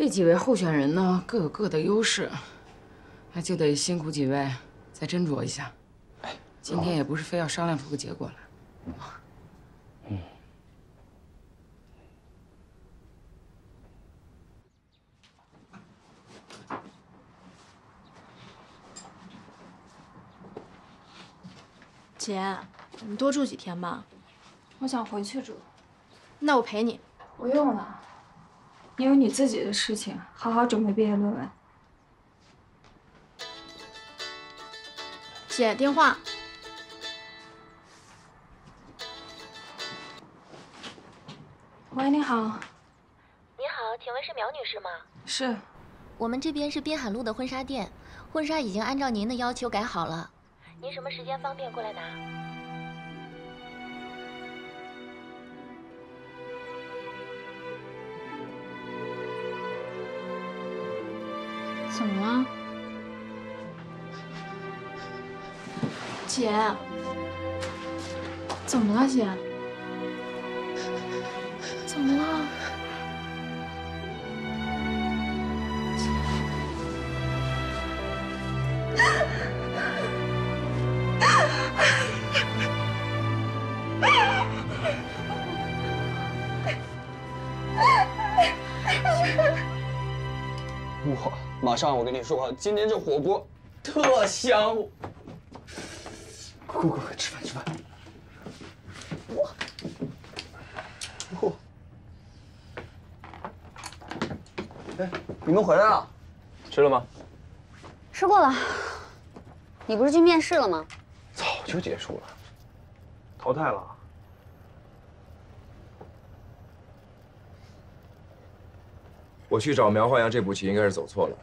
这几位候选人呢，各有各的优势，那就得辛苦几位再斟酌一下。哎，今天也不是非要商量出个结果来。姐，你多住几天吧。我想回去住。那我陪你。不用了，你有你自己的事情，好好准备毕业论文。姐，电话。喂，你好。你好，请问是苗女士吗？是。我们这边是滨海路的婚纱店，婚纱已经按照您的要求改好了。您什么时间方便过来拿？怎么了？姐，怎么了，姐？怎么了？哇，马上我跟你说，今天这火锅特香。快，吃饭吃饭。哇，哎，你们回来了，吃了吗？吃过了。你不是去面试了吗？早就结束了，淘汰了。我去找苗花阳这步棋应该是走错了，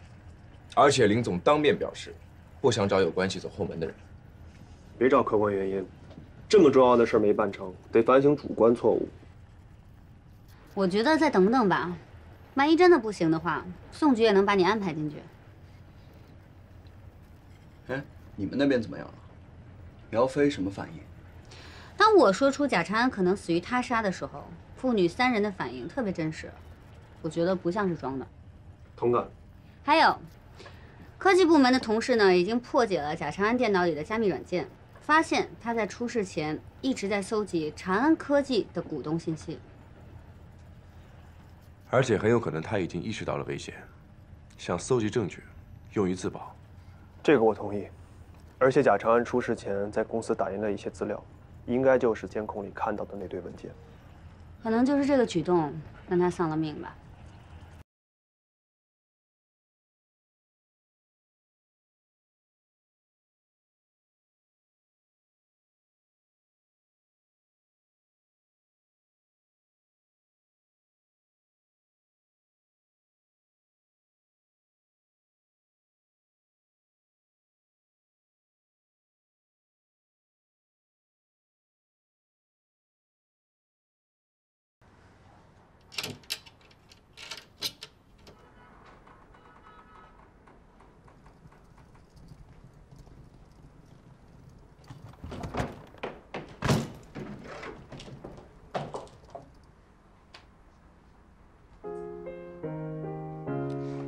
而且林总当面表示，不想找有关系走后门的人。别找客观原因，这么重要的事没办成，得反省主观错误。我觉得再等等吧，万一真的不行的话，宋局也能把你安排进去。哎，你们那边怎么样了？苗飞什么反应？当我说出贾长安可能死于他杀的时候，父女3人的反应特别真实。我觉得不像是装的，同感。还有，科技部门的同事呢，已经破解了贾长安电脑里的加密软件，发现他在出事前一直在搜集长安科技的股东信息，而且很有可能他已经意识到了危险，想搜集证据，用于自保。这个我同意。而且贾长安出事前在公司打印了一些资料，应该就是监控里看到的那堆文件。可能就是这个举动让他丧了命吧。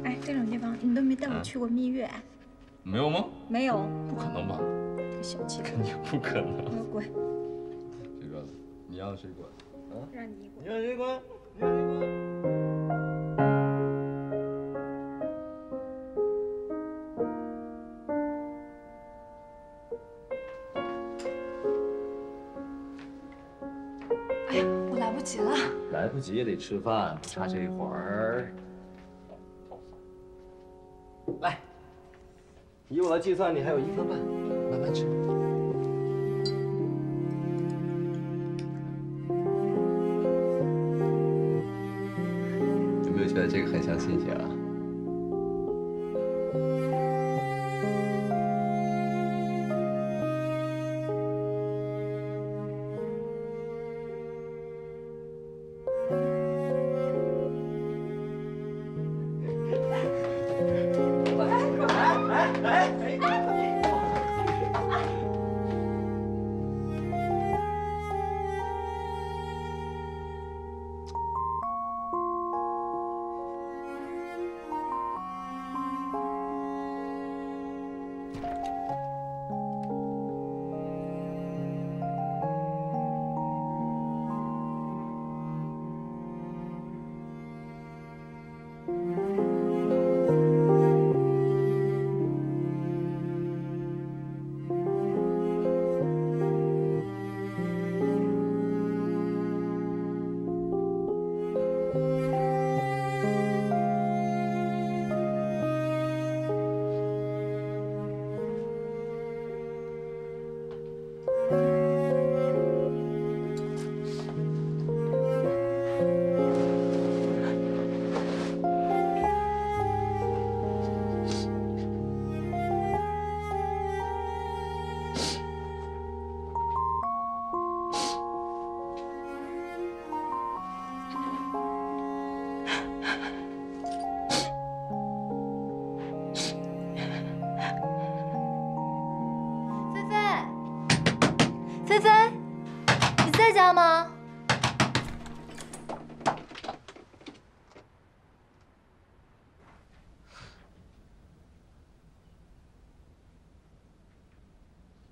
哎，这种地方你都没带我去过蜜月。没有吗？没有。不可能吧？小气。肯定不可能。滚！这个，你让谁滚？啊？让你滚。你让谁滚？你让谁滚？哎呀，我来不及了。来不及也得吃饭，不差这一会儿。来，以我的计算，你还有1分半，慢慢吃。有没有觉得这个很像亲戚啊？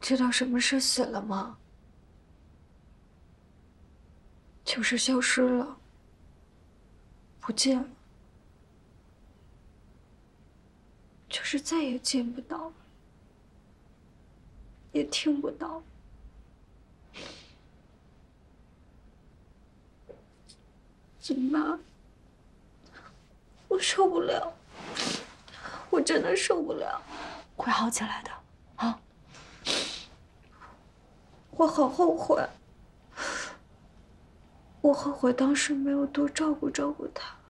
知道什么是死了吗？就是消失了，不见了，就是再也见不到，也听不到。怎么办？我受不了，我真的受不了。会好起来的，啊！我好后悔，我后悔当时没有多照顾他。